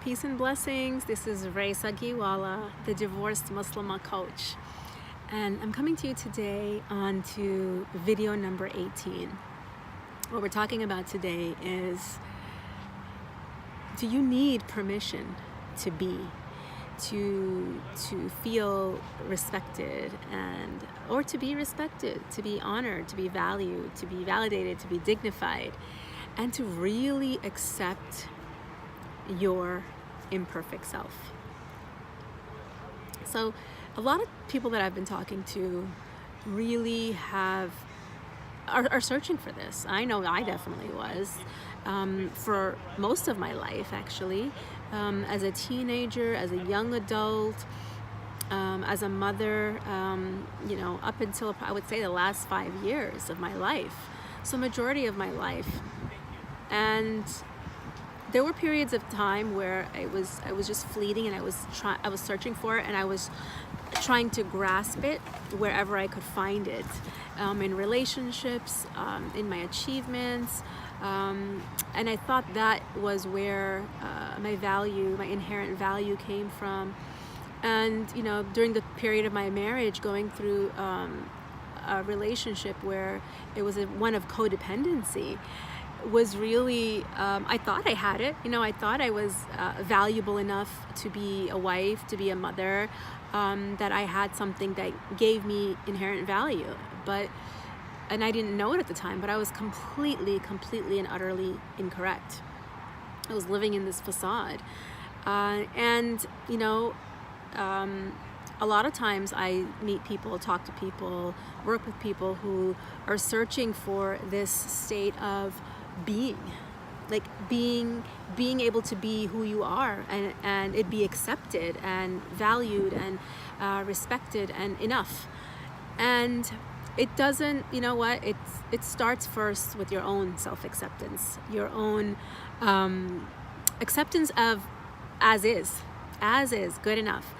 Peace and blessings. This is Raisa Giwala, the divorced Muslimah coach. And I'm coming to you today on to video number 18. What we're talking about today is, do you need permission to be, to feel respected, or to be respected, to be honored, to be valued, to be validated, to be dignified, and to really accept your imperfect self? So a lot of people that I've been talking to really are searching for this. I know I definitely was for most of my life, actually, as a teenager, as a young adult, as a mother, up until I would say the last 5 years of my life, so majority of my life. And there were periods of time where I was just fleeting, and I was searching for it, and I was trying to grasp it wherever I could find it, in relationships, in my achievements, and I thought that was where my inherent value came from. And during the period of my marriage, going through a relationship where it was one of codependency, was really, I thought I had it. I thought I was valuable enough to be a wife, to be a mother, that I had something that gave me inherent value. And I didn't know it at the time, but I was completely and utterly incorrect. I was living in this facade. A lot of times I meet people, talk to people, work with people who are searching for this state of being able to be who you are, and it be accepted and valued and respected and enough. And it doesn't, it starts first with your own self-acceptance, your own acceptance of as is, good enough.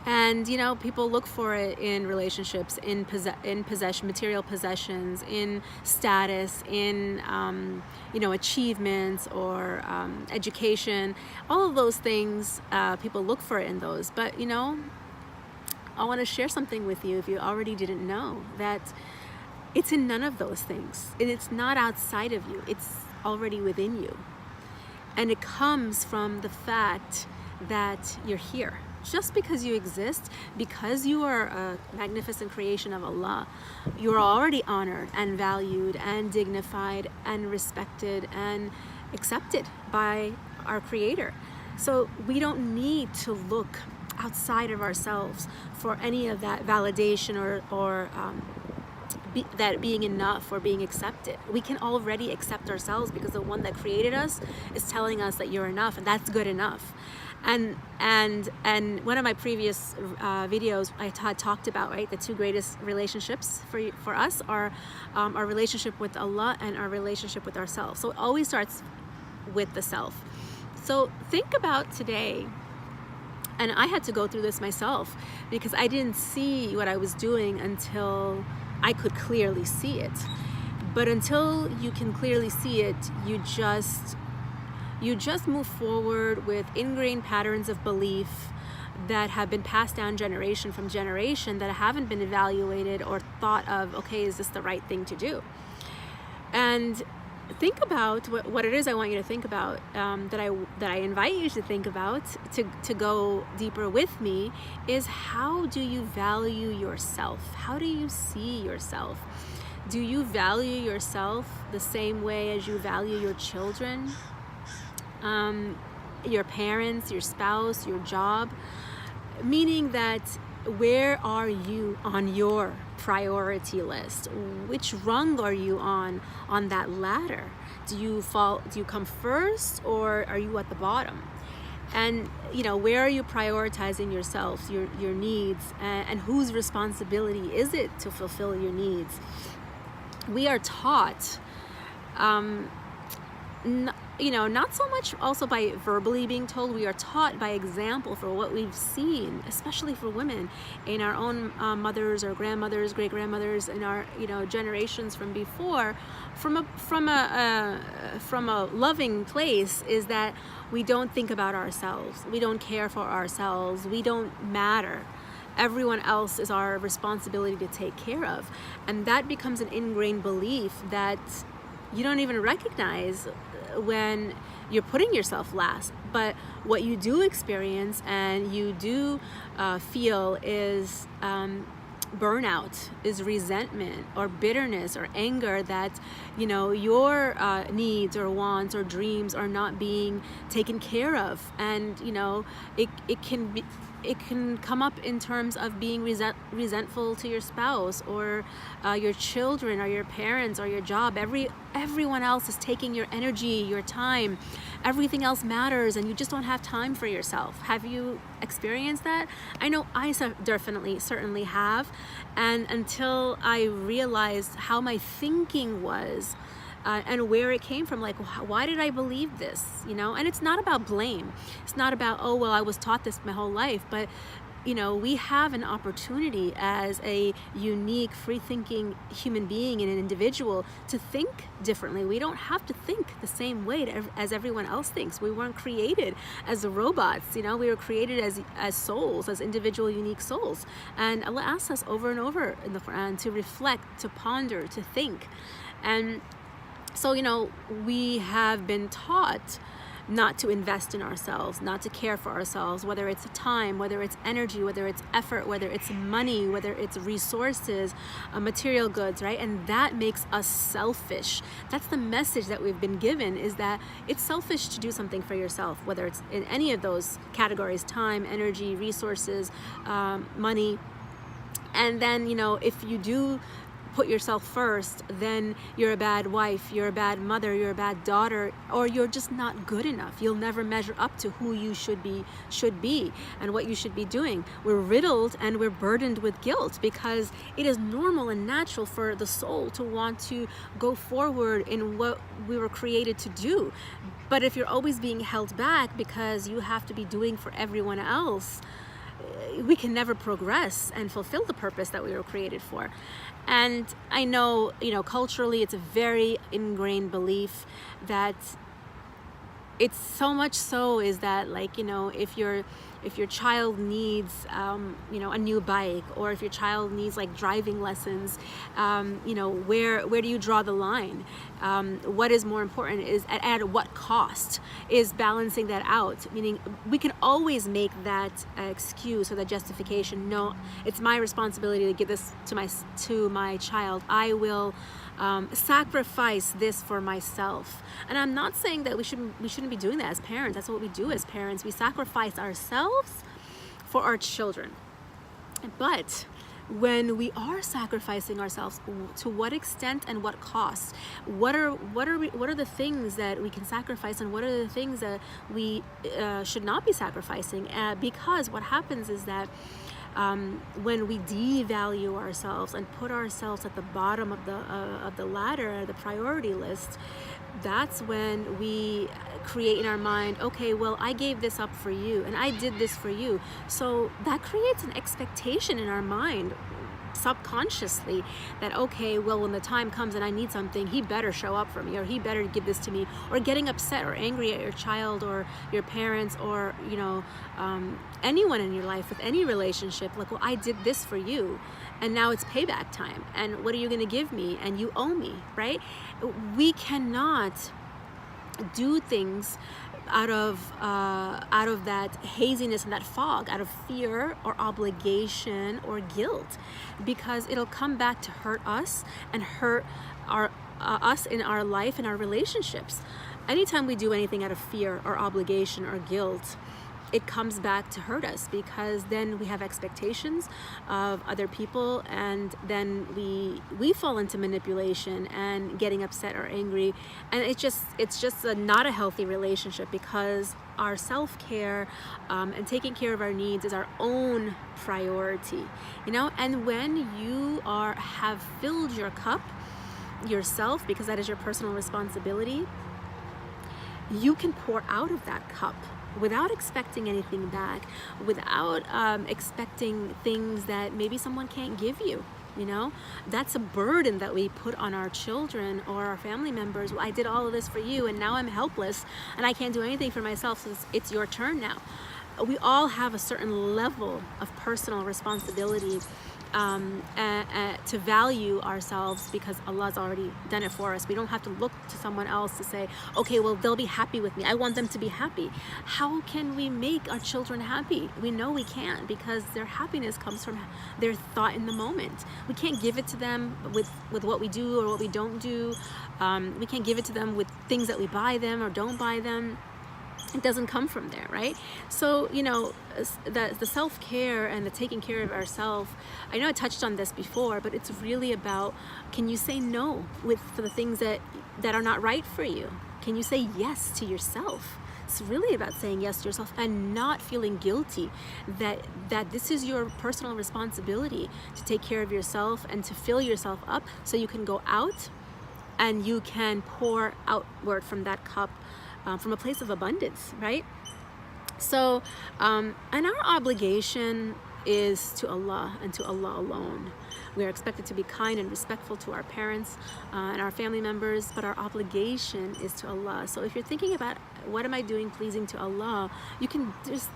And people look for it in relationships, in possession, material possessions, in status, in achievements, or education. All of those things, people look for it in those. But I want to share something with you, if you already didn't know, that it's in none of those things. It's not outside of you. It's already within you, and it comes from the fact that you're here. Just because you exist, because you are a magnificent creation of Allah, you are already honored and valued and dignified and respected and accepted by our Creator. So we don't need to look outside of ourselves for any of that validation or that being enough or being accepted. We can already accept ourselves, because the one that created us is telling us that you're enough, and that's good enough. And one of my previous videos, I had talked about, right, the two greatest relationships for us are our relationship with Allah and our relationship with ourselves. So it always starts with the self. So think about today, and I had to go through this myself, because I didn't see what I was doing until I could clearly see it. But until you can clearly see it, you just move forward with ingrained patterns of belief that have been passed down generation from generation, that haven't been evaluated or thought of, okay, is this the right thing to do? And think about what it is I want you to think about, that I invite you to think about, to go deeper with me, is how do you value yourself? How do you see yourself? Do you value yourself the same way as you value your children, your parents, your spouse, your job? Meaning that, where are you on your priority list? Which rung are you on that ladder? Do you come first, or are you at the bottom? And where are you prioritizing yourself, your needs, and whose responsibility is it to fulfill your needs? We are taught, not so much also by verbally being told. We are taught by example for what we've seen, especially for women in our own mothers or grandmothers, great grandmothers, in our generations from before, from a loving place, is that we don't think about ourselves, we don't care for ourselves, we don't matter. Everyone else is our responsibility to take care of, and that becomes an ingrained belief that you don't even recognize when you're putting yourself last. But what you do experience and you do feel is burnout, is resentment or bitterness or anger that your needs or wants or dreams are not being taken care of. And it can come up in terms of being resentful to your spouse or your children or your parents or your job. Everyone else is taking your energy, your time. Everything else matters, and you just don't have time for yourself. Have you experienced that? I know I certainly have. And until I realized how my thinking was, and where it came from, like, why did I believe this? And it's not about blame. It's not about, oh, well, I was taught this my whole life. But we have an opportunity as a unique, free-thinking human being and an individual to think differently. We don't have to think the same way as everyone else thinks. We weren't created as robots. We were created as souls, as individual, unique souls. And Allah asks us over and over in the Quran to reflect, to ponder, to think. And so, we have been taught not to invest in ourselves, not to care for ourselves, whether it's time, whether it's energy, whether it's effort, whether it's money, whether it's resources, material goods, right? And that makes us selfish. That's the message that we've been given, is that it's selfish to do something for yourself, whether it's in any of those categories: time, energy, resources, money. And then, if you do put yourself first, then you're a bad wife, you're a bad mother, you're a bad daughter, or you're just not good enough. You'll never measure up to who you should be and what you should be doing. We're riddled and we're burdened with guilt because it is normal and natural for the soul to want to go forward in what we were created to do. But if you're always being held back because you have to be doing for everyone else, we can never progress and fulfill the purpose that we were created for. And I know, culturally, it's a very ingrained belief that it's so much so is that, like, if your child needs, a new bike, or if your child needs like driving lessons, where do you draw the line? What is more important is at what cost is balancing that out. Meaning we can always make that excuse or that justification. No, it's my responsibility to give this to my child. I will sacrifice this for myself. And I'm not saying that we shouldn't be doing that as parents. That's what we do as parents. We sacrifice ourselves for our children. But when we are sacrificing ourselves, to what extent and what cost? What are the things that we can sacrifice, and what are the things that we should not be sacrificing? Because what happens is that when we devalue ourselves and put ourselves at the bottom of the ladder, the priority list, that's when we create in our mind, okay, well, I gave this up for you and I did this for you. So that creates an expectation in our mind subconsciously that, okay, well, when the time comes and I need something, he better show up for me, or he better give this to me. Or getting upset or angry at your child or your parents or anyone in your life with any relationship, like, well, I did this for you and now it's payback time, and what are you going to give me, and you owe me, right? We cannot do things out of that haziness and that fog, out of fear or obligation or guilt, because it'll come back to hurt us and hurt us in our life and our relationships. Anytime we do anything out of fear or obligation or guilt, it comes back to hurt us, because then we have expectations of other people, and then we fall into manipulation and getting upset or angry, and it's just not a healthy relationship, because our self-care and taking care of our needs is our own priority, and when you have filled your cup yourself, because that is your personal responsibility, you can pour out of that cup without expecting anything back, without expecting things that maybe someone can't give you. You know, that's a burden that we put on our children or our family members. Well, I did all of this for you and now I'm helpless and I can't do anything for myself, so it's your turn now. We all have a certain level of personal responsibility to value ourselves, because Allah's already done it for us. We don't have to look to someone else to say, okay, well, they'll be happy with me. I want them to be happy. How can we make our children happy? We know we can't, because their happiness comes from their thought in the moment. We can't give it to them with what we do or what we don't do. We can't give it to them with things that we buy them or don't buy them. It doesn't come from there, right? So, you know, the self-care and the taking care of ourselves, I know I touched on this before, but it's really about, can you say no for the things that are not right for you? Can you say yes to yourself? It's really about saying yes to yourself and not feeling guilty that this is your personal responsibility to take care of yourself and to fill yourself up so you can go out and you can pour outward from that cup, from a place of abundance, right? So, and our obligation is to Allah and to Allah alone. We are expected to be kind and respectful to our parents and our family members, but our obligation is to Allah. So if you're thinking about what am I doing pleasing to Allah, you can just,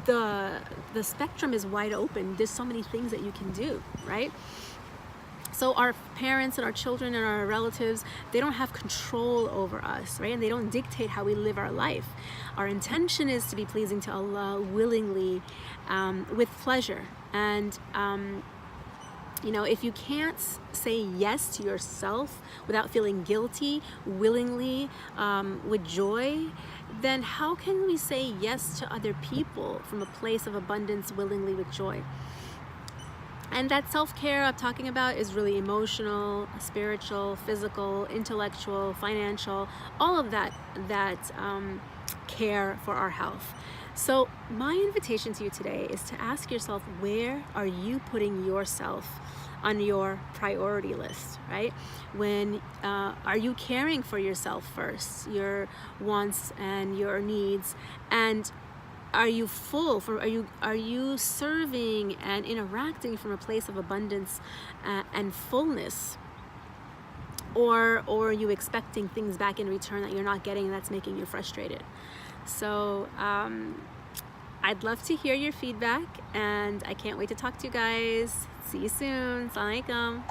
the spectrum is wide open. There's so many things that you can do, right? So our parents and our children and our relatives, they don't have control over us, right? And they don't dictate how we live our life. Our intention is to be pleasing to Allah willingly, with pleasure. And, you know, if you can't say yes to yourself without feeling guilty, willingly, with joy, then how can we say yes to other people from a place of abundance, willingly, with joy? And that self-care I'm talking about is really emotional, spiritual, physical, intellectual, financial, all of that care for our health. So my invitation to you today is to ask yourself, where are you putting yourself on your priority list, right? When are you caring for yourself first, your wants and your needs, and are you full? Are you serving and interacting from a place of abundance and fullness? Or are you expecting things back in return that you're not getting, and that's making you frustrated? So I'd love to hear your feedback, and I can't wait to talk to you guys. See you soon. Assalamu alaikum.